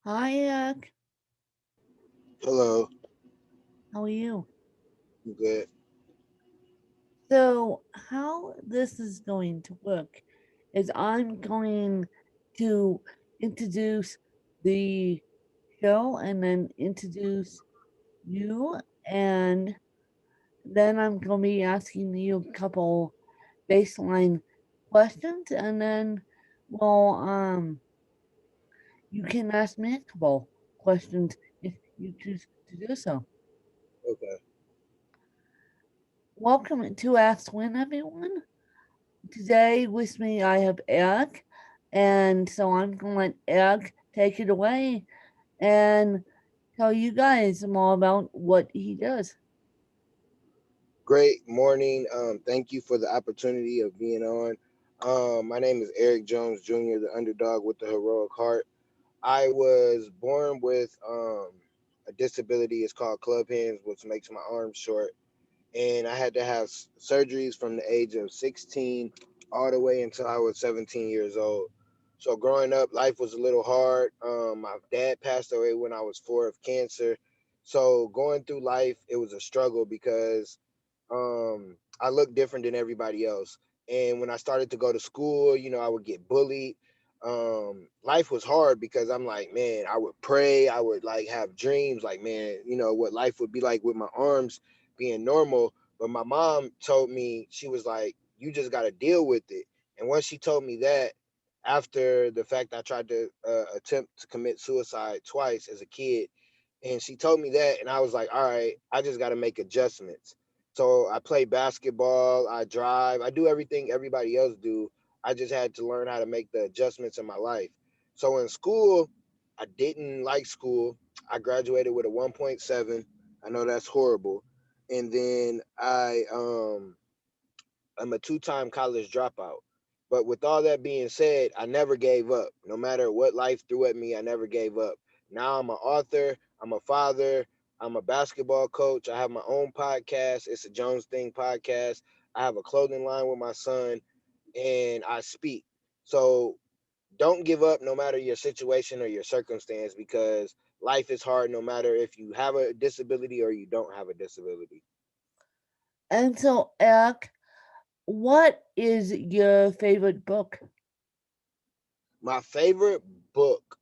Hi, Eric. Hello, How are you? I'm good. So, how this is going to work is I'm going to introduce the show and then introduce you, and then I'm going to be asking you a couple baseline questions, and then, well, you can ask me a couple questions if you choose to do so. Okay, Welcome to Ask When, everyone. Today with me I have Eric, and so I'm gonna let Eric take it away and tell you guys more about what he does. great morning. Thank you for the opportunity of being on. My name is Eric Jones Jr., the underdog with the heroic heart. I was born with a disability. It's called club hands, which makes my arms short, and I had to have surgeries from the age of 16 all the way until I was 17 years old. So growing up, life was a little hard. My dad passed away when I was 4 of cancer. So going through life, it was a struggle because I looked different than everybody else. And when I started to go to school, I would get bullied. Life was hard because I'm like, man, I would pray, I would like have dreams, like, man, what life would be like with my arms being normal. But my mom told me, she was like, you just got to deal with it. And once she told me that, after the fact I tried to attempt to commit suicide twice as a kid, and she told me that, and I was like, all right, I just got to make adjustments. So I play basketball, I drive, I do everything everybody else do. I just had to learn how to make the adjustments in my life. So in school, I didn't like school. I graduated with a 1.7. I know that's horrible. And then I'm a two-time college dropout. But with all that being said, I never gave up. No matter what life threw at me, I never gave up. Now I'm an author, I'm a father, I'm a basketball coach. I have my own podcast. It's a Jones Thing podcast. I have a clothing line with my son, and I speak. So don't give up no matter your situation or your circumstance, because life is hard no matter if you have a disability or you don't have a disability. And so, Eric, what is your favorite book? My favorite book,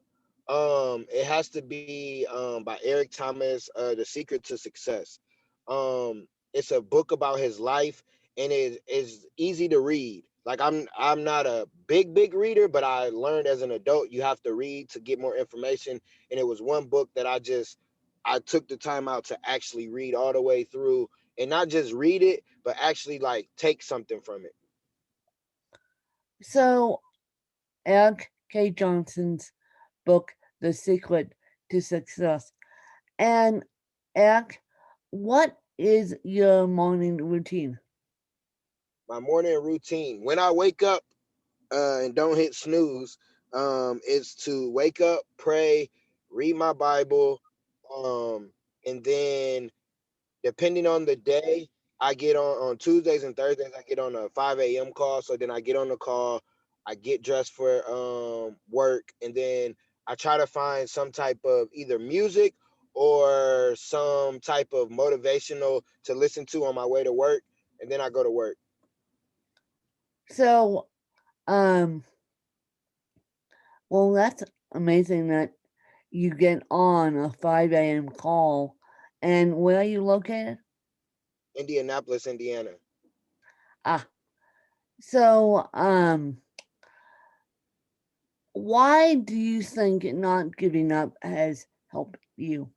it has to be by Eric Thomas, The Secret to Success. It's a book about his life, and it is easy to read. Like I'm not a big reader, but I learned as an adult you have to read to get more information. And it was one book that I took the time out to actually read all the way through, and not just read it, but actually like take something from it. So, Eric K. Johnson's book, The Secret to Success. And, Eric, what is your morning routine? My morning routine: when I wake up, and don't hit snooze, is to wake up, pray, read my Bible, and then depending on the day, I get on Tuesdays and Thursdays. I get on a 5 a.m. call. So then I get on the call, I get dressed for work, and then I try to find some type of either music or some type of motivational to listen to on my way to work, and then I go to work. So, um, well, that's amazing that you get on a 5 a.m. call. And where are you located? Indianapolis, Indiana. Ah, so, why do you think not giving up has helped you?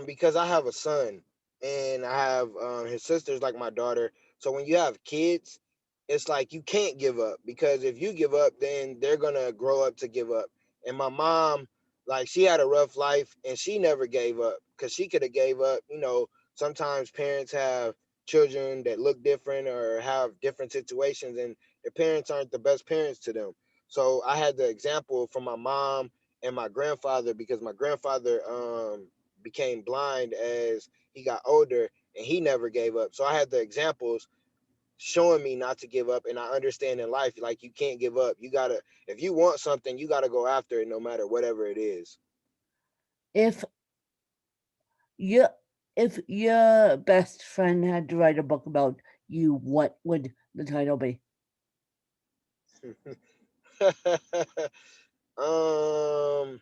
Because I have a son, and I have his sister's like my daughter. So when you have kids, it's like you can't give up, because if you give up, then they're gonna grow up to give up. And my mom, like, she had a rough life and she never gave up, because she could have gave up. Sometimes parents have children that look different or have different situations, and their parents aren't the best parents to them. So I had the example from my mom and my grandfather, because my grandfather became blind as he got older, and he never gave up. So I had the examples showing me not to give up. And I understand in life, like, you can't give up. You gotta, if you want something, you gotta go after it, no matter whatever it is. If you if your best friend had to write a book about you, what would the title be? um,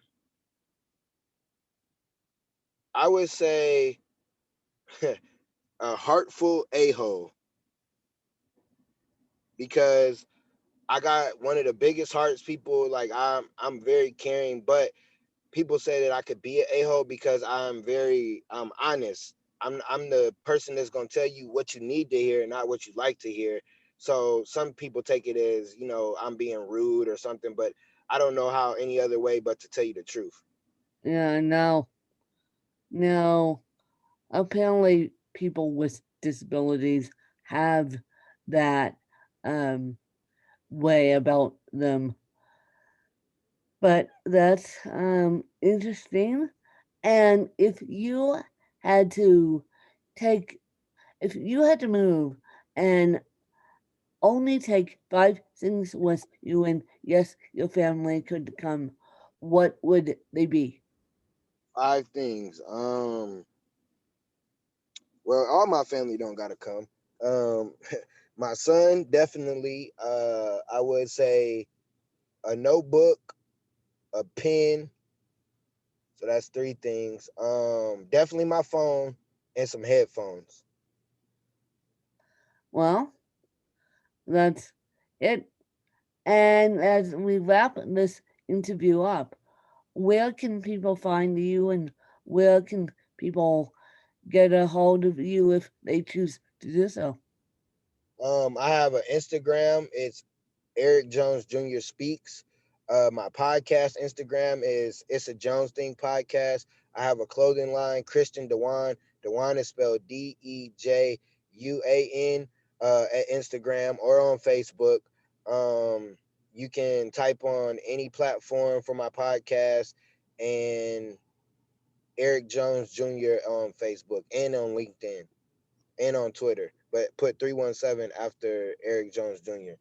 I would say a heartful a hole, because I got one of the biggest hearts. People, like, I'm very caring, but people say that I could be an a hole because I'm honest. I'm the person that's gonna tell you what you need to hear, not what you like to hear. So some people take it as, I'm being rude or something, but I don't know how any other way but to tell you the truth. Yeah, no, no. Apparently, people with disabilities have that um, way about them. But that's interesting. And had to take, if you had to move and only take 5 things with you, and yes, your family could come, what would they be? 5 things. Well, all my family don't gotta come. Um, my son definitely. I would say a notebook, a pen. So that's 3 things. Definitely my phone and some headphones. Well, that's it. And as we wrap this interview up, where can people find you, and where can people get a hold of you if they choose to do so? I have an Instagram. It's Eric Jones Jr. Speaks. My podcast Instagram is It's a Jones Thing Podcast. I have a clothing line, Christian Dewan. Dewan is spelled Dejuan, at Instagram or on Facebook. Um, you can type on any platform for my podcast, and Eric Jones Jr. on Facebook and on LinkedIn and on Twitter. But put 317 after Eric Jones Jr.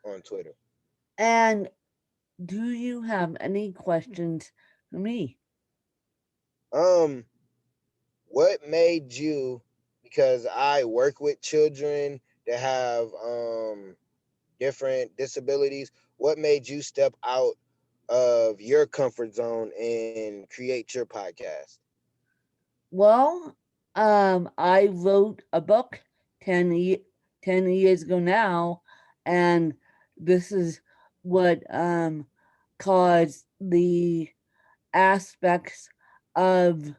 on Twitter. And do you have any questions for me? Um, what made you, because I work with children that have different disabilities, what made you step out of your comfort zone and create your podcast? Well, I wrote a book 10, 10 years ago now, and this is what caused the aspects of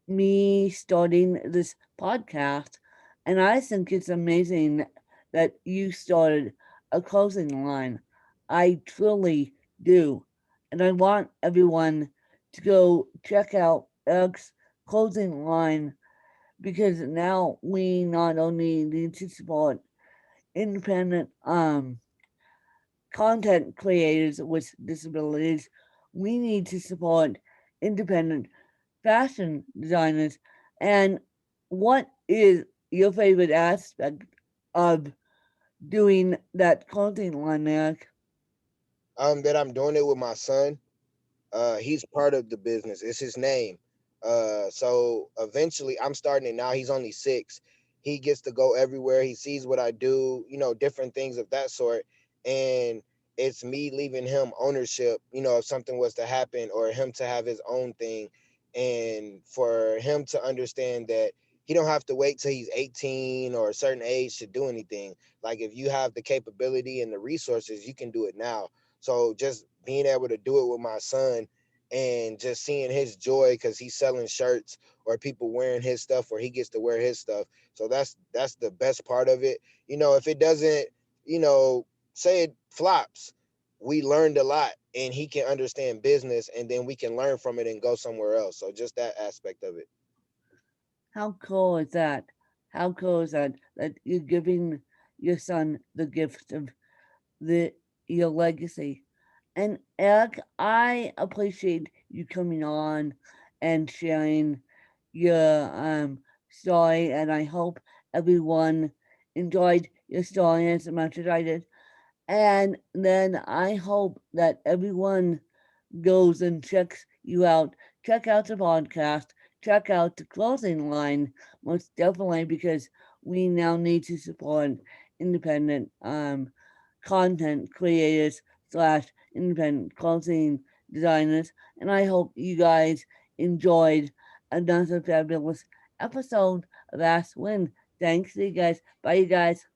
me starting this podcast. And I think it's amazing that you started a clothing line. I truly do. And I want everyone to go check out Eric's clothing line, because now we not only need to support independent content creators with disabilities, we need to support independent fashion designers. And what is your favorite aspect of doing that clothing line, Eric? That I'm doing it with my son. He's part of the business. It's his name. So eventually, I'm starting it now. He's only 6. He gets to go everywhere. He sees what I do, different things of that sort. And it's me leaving him ownership, if something was to happen, or him to have his own thing. And for him to understand that he don't have to wait till he's 18 or a certain age to do anything. Like, if you have the capability and the resources, you can do it now. So just being able to do it with my son, and just seeing his joy because he's selling shirts, or people wearing his stuff, or he gets to wear his stuff. So that's the best part of it. If it doesn't, you know, say it flops, we learned a lot, and he can understand business, and then we can learn from it and go somewhere else. So just that aspect of it. How cool is that? How cool is that? That you're giving your son the gift of the your legacy. And Eric, I appreciate you coming on and sharing your story, and I hope everyone enjoyed your story as much as I did. And then I hope that everyone goes and checks you out. Check out the podcast. Check out the clothing line, most definitely, because we now need to support independent content creators slash independent clothing designers. And I hope you guys enjoyed another fabulous episode of Ask Win. Thanks, you guys. Bye, you guys.